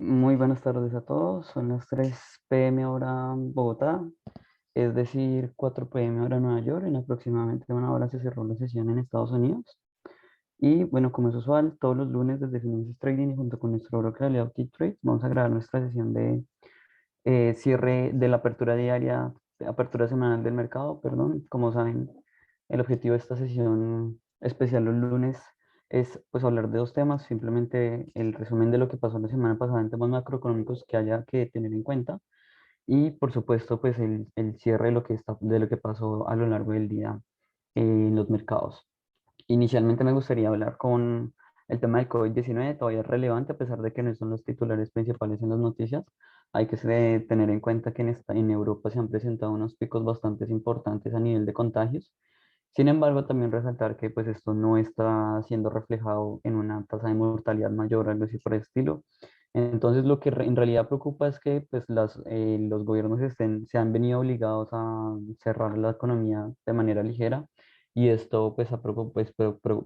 Muy buenas tardes a todos. Son las 3 p.m. hora Bogotá, es decir, 4 p.m. hora Nueva York. En aproximadamente una hora se cerró la sesión en Estados Unidos. Y bueno, como es usual, todos los lunes desde Finanzas Trading y junto con nuestro broker aliado T-Trade, vamos a grabar nuestra sesión de cierre de la apertura diaria, de apertura semanal del mercado, perdón. Como saben, el objetivo de esta sesión especial los lunes es pues hablar de dos temas, simplemente el resumen de lo que pasó la semana pasada en temas macroeconómicos que haya que tener en cuenta y por supuesto pues el cierre de lo que pasó a lo largo del día en los mercados. Inicialmente me gustaría hablar con el tema del COVID-19. Todavía es relevante a pesar de que no son los titulares principales en las noticias. Hay que tener en cuenta que en Europa se han presentado unos picos bastante importantes a nivel de contagios. Sin embargo, también resaltar que pues esto no está siendo reflejado en una tasa de mortalidad mayor, algo así por el estilo. Entonces, lo que en realidad preocupa es que pues, los gobiernos se han venido obligados a cerrar la economía de manera ligera y esto pues,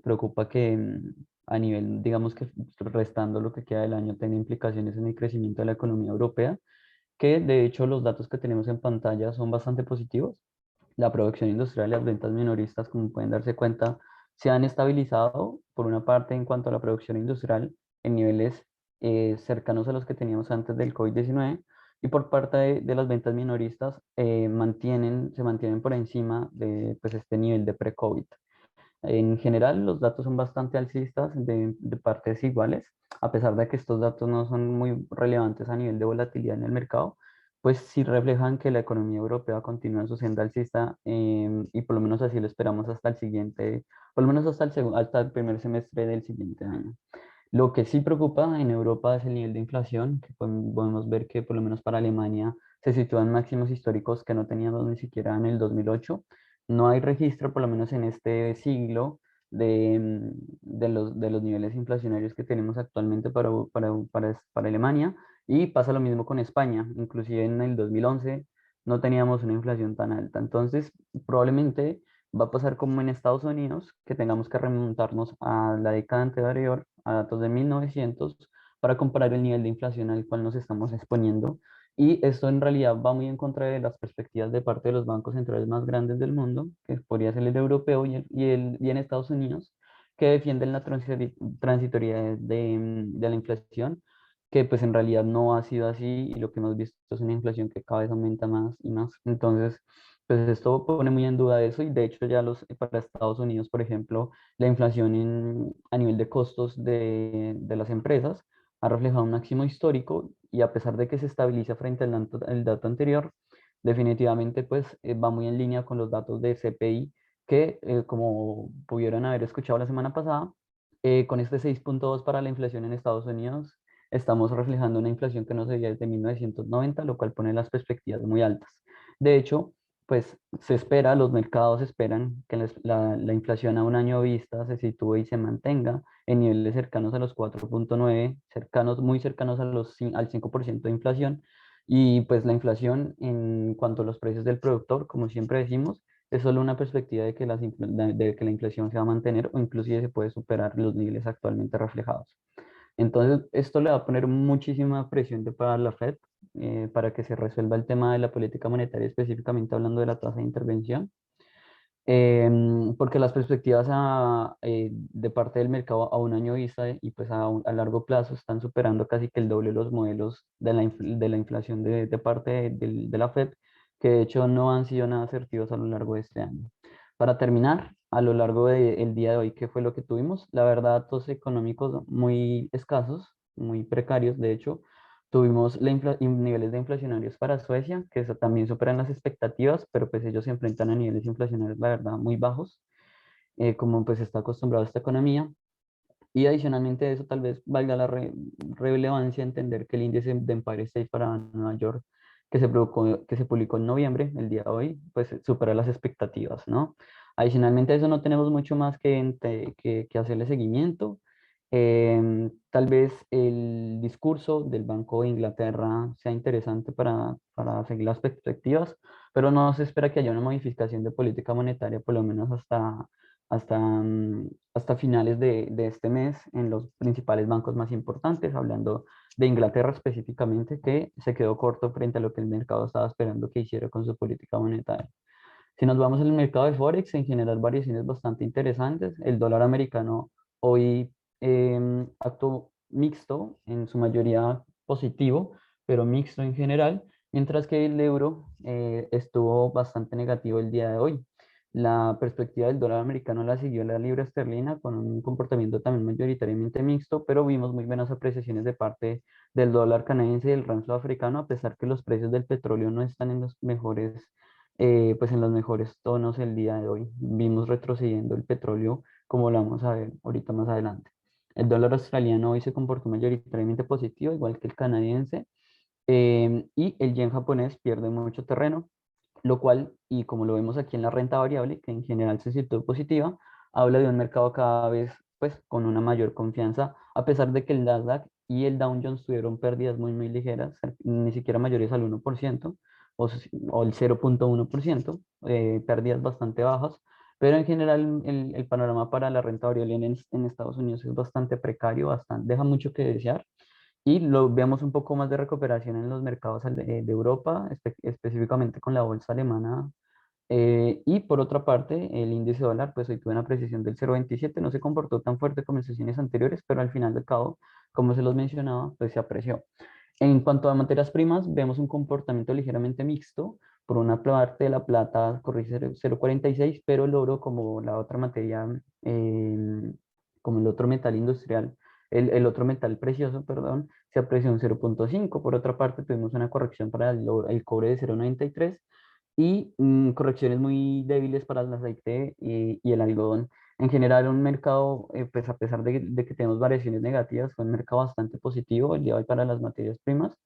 preocupa que a nivel, digamos que restando lo que queda del año, tenga implicaciones en el crecimiento de la economía europea, que de hecho los datos que tenemos en pantalla son bastante positivos. La producción industrial y las ventas minoristas, como pueden darse cuenta, se han estabilizado por una parte en cuanto a la producción industrial en niveles cercanos a los que teníamos antes del COVID-19 y por parte de las ventas minoristas se mantienen por encima de pues, este nivel de pre-COVID. En general, los datos son bastante alcistas de partes iguales, a pesar de que estos datos no son muy relevantes a nivel de volatilidad en el mercado, pues sí reflejan que la economía europea continúa en su senda alcista y por lo menos así lo esperamos hasta el siguiente, por lo menos hasta el primer semestre del siguiente año. Lo que sí preocupa en Europa es el nivel de inflación, que podemos ver que por lo menos para Alemania se sitúa en máximos históricos que no teníamos ni siquiera en el 2008. No hay registro, por lo menos en este siglo, de los niveles inflacionarios que tenemos actualmente para Alemania. Y pasa lo mismo con España. Inclusive en el 2011 no teníamos una inflación tan alta. Entonces, probablemente va a pasar como en Estados Unidos, que tengamos que remontarnos a la década anterior, a datos de 1900, para comparar el nivel de inflación al cual nos estamos exponiendo. Y esto en realidad va muy en contra de las perspectivas de parte de los bancos centrales más grandes del mundo, que podría ser el europeo y en Estados Unidos, que defienden la transitoriedad de la inflación, que pues en realidad no ha sido así y lo que hemos visto es una inflación que cada vez aumenta más y más. Entonces, pues esto pone muy en duda eso y de hecho ya para Estados Unidos, por ejemplo, la inflación a nivel de costos de las empresas ha reflejado un máximo histórico y a pesar de que se estabiliza frente al dato anterior, definitivamente pues va muy en línea con los datos de CPI que como pudieron haber escuchado la semana pasada, con este 6,2 para la inflación en Estados Unidos, estamos reflejando una inflación que no se veía desde 1990, lo cual pone las perspectivas muy altas. De hecho, pues los mercados esperan que la inflación a un año vista se sitúe y se mantenga en niveles cercanos a los 4,9, muy cercanos al 5% de inflación. Y pues la inflación en cuanto a los precios del productor, como siempre decimos, es solo una perspectiva de que la inflación se va a mantener o inclusive se puede superar los niveles actualmente reflejados. Entonces, esto le va a poner muchísima presión para la Fed para que se resuelva el tema de la política monetaria, específicamente hablando de la tasa de intervención, porque las perspectivas de parte del mercado a un año vista y pues a largo plazo están superando casi que el doble los modelos de la inflación de parte de la Fed, que de hecho no han sido nada asertivos a lo largo de este año. Para terminar, a lo largo del día de hoy, ¿qué fue lo que tuvimos? La verdad, datos económicos muy escasos, muy precarios, de hecho. Tuvimos niveles de inflacionarios para Suecia, que eso también superan las expectativas, pero pues ellos se enfrentan a niveles inflacionarios, la verdad, muy bajos, como pues está acostumbrado esta economía. Y adicionalmente a eso, tal vez valga la relevancia entender que el índice de Empire State para Nueva York, que se publicó en noviembre, el día de hoy, pues supera las expectativas, ¿no? Adicionalmente a eso no tenemos mucho más que hacerle seguimiento. Tal vez el discurso del Banco de Inglaterra sea interesante para seguir las perspectivas, pero no se espera que haya una modificación de política monetaria, por lo menos hasta finales de este mes en los principales bancos más importantes, hablando de Inglaterra específicamente, que se quedó corto frente a lo que el mercado estaba esperando que hiciera con su política monetaria. Si nos vamos al mercado de Forex, en general variaciones bastante interesantes. El dólar americano hoy actuó mixto, en su mayoría positivo, pero mixto en general, mientras que el euro estuvo bastante negativo el día de hoy. La perspectiva del dólar americano la siguió la libra esterlina con un comportamiento también mayoritariamente mixto, pero vimos muy buenas apreciaciones de parte del dólar canadiense y del rand sudafricano, a pesar que los precios del petróleo no están en los mejores pues en los mejores tonos el día de hoy. Vimos retrocediendo el petróleo, como lo vamos a ver ahorita más adelante. El dólar australiano hoy se comportó mayoritariamente positivo, igual que el canadiense, y el yen japonés pierde mucho terreno, lo cual, y como lo vemos aquí en la renta variable, que en general se sitúa positiva, habla de un mercado cada vez pues con una mayor confianza, a pesar de que el Nasdaq y el Dow Jones tuvieron pérdidas muy ligeras, ni siquiera mayores al 1%, o el 0,1%, pérdidas bastante bajas, pero en general el panorama para la renta variable en Estados Unidos es bastante precario, bastante, deja mucho que desear y lo vemos un poco más de recuperación en los mercados de Europa, específicamente con la bolsa alemana. Y por otra parte, el índice dólar, pues hoy tuvo una apreciación del 0,27, no se comportó tan fuerte como en sesiones anteriores, pero al final del cabo, como se los mencionaba, pues se apreció. En cuanto a materias primas, vemos un comportamiento ligeramente mixto. Por una parte, la plata corrige 0,46, pero el oro, como la otra materia, como el otro metal industrial, el otro metal precioso, perdón, se apreció un 0,5. Por otra parte, tuvimos una corrección para el cobre de 0,93 y correcciones muy débiles para el aceite y el algodón. En general, un mercado, pues a pesar de que tenemos variaciones negativas, fue un mercado bastante positivo el día de hoy para las materias primas,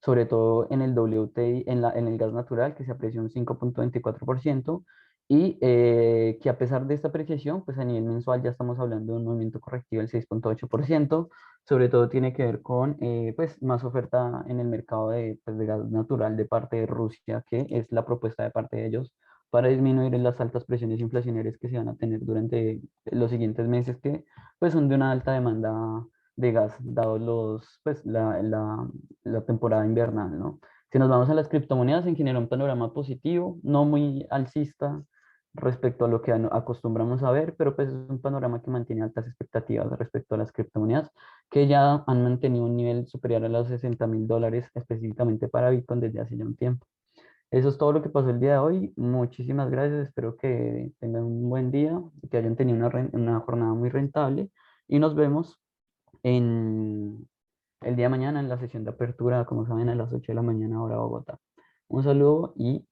sobre todo en el WTI, en el gas natural, que se apreció un 5,24%, y que a pesar de esta apreciación, pues a nivel mensual ya estamos hablando de un movimiento correctivo del 6,8%. Sobre todo tiene que ver con pues, más oferta en el mercado pues, de gas natural de parte de Rusia, que es la propuesta de parte de ellos para disminuir las altas presiones inflacionarias que se van a tener durante los siguientes meses, que pues, son de una alta demanda de gas, dado pues, la temporada invernal, ¿no? Si nos vamos a las criptomonedas, en general un panorama positivo, no muy alcista respecto a lo que acostumbramos a ver, pero pues es un panorama que mantiene altas expectativas respecto a las criptomonedas, que ya han mantenido un nivel superior a los $60,000 específicamente para Bitcoin desde hace ya un tiempo. Eso es todo lo que pasó el día de hoy. Muchísimas gracias. Espero que tengan un buen día, que hayan tenido una jornada muy rentable y nos vemos en el día de mañana en la sesión de apertura, como saben, a las 8 de la mañana hora Bogotá. Un saludo y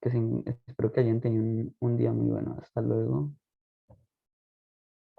espero que hayan tenido un día muy bueno. Hasta luego.